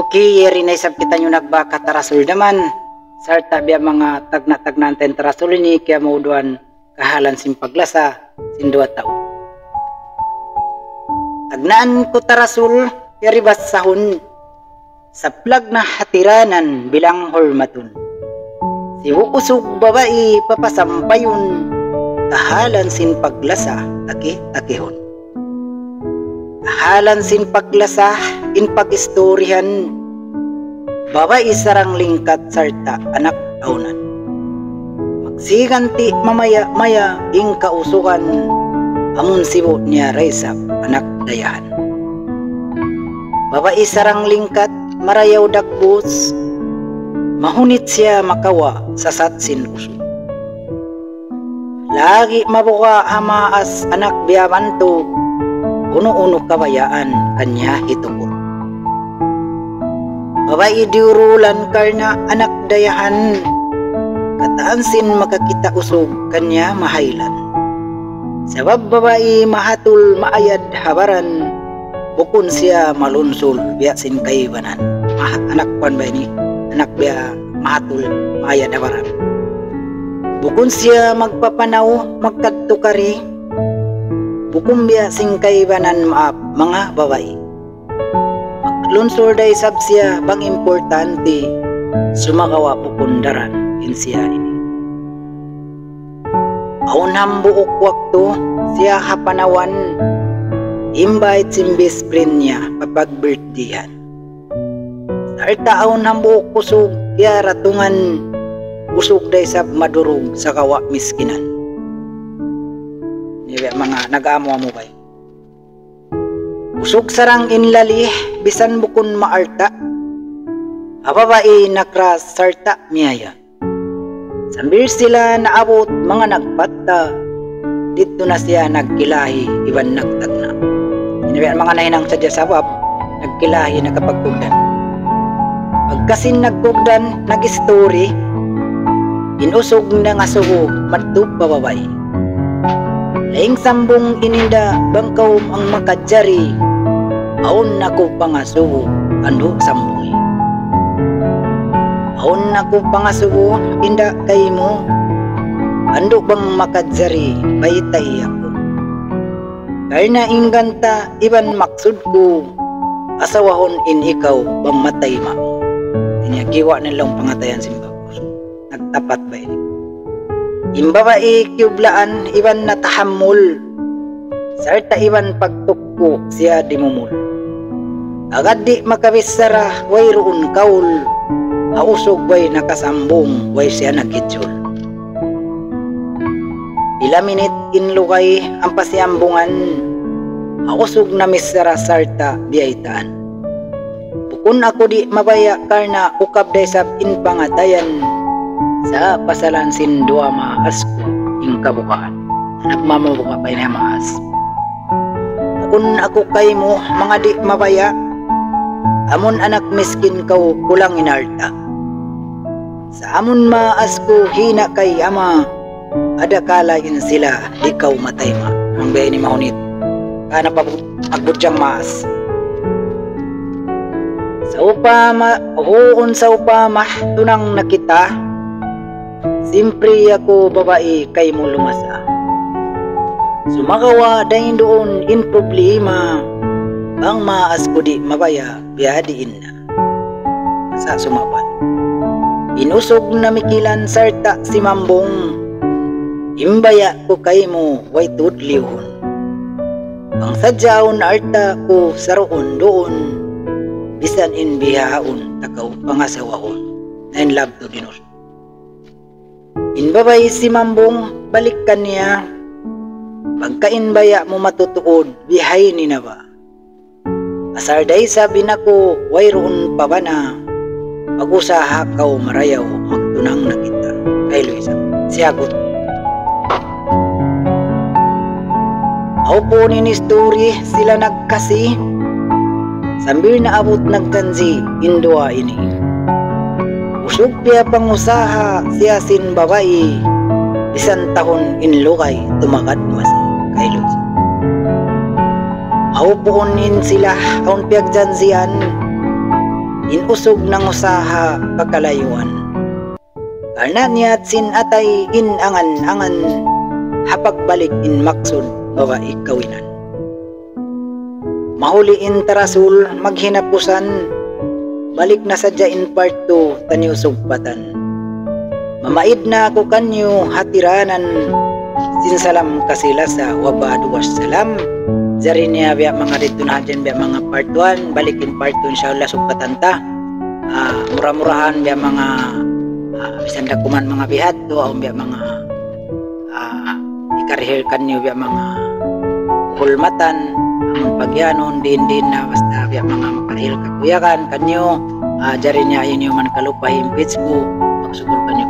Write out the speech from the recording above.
Okay, yeri na isab kita nyo nagbaka tarasul naman. Sarta biya mga tagna-tagnanten tarasul ini kaya mauduan kahalan simpaglasa sindua tao. Tagnaan ko tarasul yeri basahun sa plag na hatiranan bilang hormatun. Si usog babae papasampayun kahalan sinpaglasa taki-takihon. Kahalan sinpaglasa in pagistoryahan babae sarang lingkat sarta anak aunan. Magsiganti mamaya-maya ing kausukan amun sibo niya raisap anak dayahan. Babae sarang lingkat marayaw dakbus mahunit siya makawa sa satsin usog. Lagi mabuka amaas anak biyamanto uno-uno kabayaan kanya hitungkol. Babae diurulan karna anak dayahan kataansin makakita usog kanya mahaylan. Sabab babae mahatul maayad habaran bukun siya malunsol biyasin kaibanan. Anak pan ba ini? Anak biya mahatul maayad habaran. Bukun siya magpapanaw magkadtukari bukun biya sing kaibanan maap mga babae. Maglunsor day sab siya bang importante sumakawa pupundaran in siya ini. Aunam buok waktu siya hapanawan invite simbis friend niya papag birthdayhan. Sarta aunam buok kusog kaya ratungan usog day sab madurog sa kawa miskinan. Niya mga nag-amo-amo bay. Usog sarang inlalih bisan bukun maarta. Ababae nakras sarta miyaya. Sambil sila naabot mga nagpatta dito na siya nagkilahi iban nagtagna. Niya mga nahinang sadya sabab nagkilahi nakapagkugdan. Pagkasin nagkugdan nag-story inusog na nga sugo matub bababay. Laing sambong ininda bangkaw ang makadjari aon nako pangasugo ando sambong. Aon nako pangasugo inda kay mo ando bang makadjari baytay ako. Karna inganta iban maksud ko asawahon in ikaw bang matay ma. Iniagiwa nilang pangatayan simba. Nagtapat ba ini? Imbabae kyublaan iban natahammul sarta iban pagtukko siya dimumul. Agad di makabisara way roon kaul hausog way nakasambong way siya nagkitsol. Ila minit inlukay ang pasiambungan hausog na misara sarta biyaitaan. Bukun ako di mabaya karna ukab day sab in pangatayan sa pasalansin dua maas ko ing kabukaan. Nagmamabuka pa yun maas. Kung ako kay mo mga di mabaya amon anak miskin kau kulang inarta. Sa amon maas ko hina kay ama adakalain sila ikaw matay ma. Ang bayan ni mahunit kana pa agbudyang maas. Sa upama huon sa upama tunang nakita simpre ako babae kay mo lumasa. Sumakawa dahin doon in problema bang maas ko di mabaya biyadiin na. Sa sumapat inusog na mikilan sarta si mambong imbaya ko kay mo way tudlihon. Ang sadyaon arta ko saroon doon bisan in bihaon takaw pangasawahon na in love to dinor. Inbabay si mambong balikan niya pagkainbaya mo matutuod bihay ni na ba. Asarday sabi na ko way roon pa ba na pag-usaha kaw marayaw magtunang na kita kay Luisa siyagot. Aw po ni story sila nagkasi sambil naabot nagkansi indua ini. Usog piya pangusaha siya sin babae bisan tahon inlukay tumakad mas kay Luisa. Aw puunin sila aun piyagjansiyan inusog ng usaha pagkalayuan. Karna niya sin atay inangan-angan hapagbalik in maksud bawa ikawinan. Mahuli in tarasul maghinapusan balik na sadya in part 2 taniusog patan. Mamaid na ako kanyo hatiranan sinsalam kasila sa wabad wassalam. Jari niya biya mga dito na dyan biya mga part 1 balikin part 2 insyaAllah sugpatanta. Murah-murahan biya mga bisan dakuman mga bihat to o biya mga ikarihir kanyo biya mga hulmatan ang pagyanon din na basta biya mga makarihil kakuyakan kanyo. Jari niya yun yung man kalupay in Facebook magsugol kanyo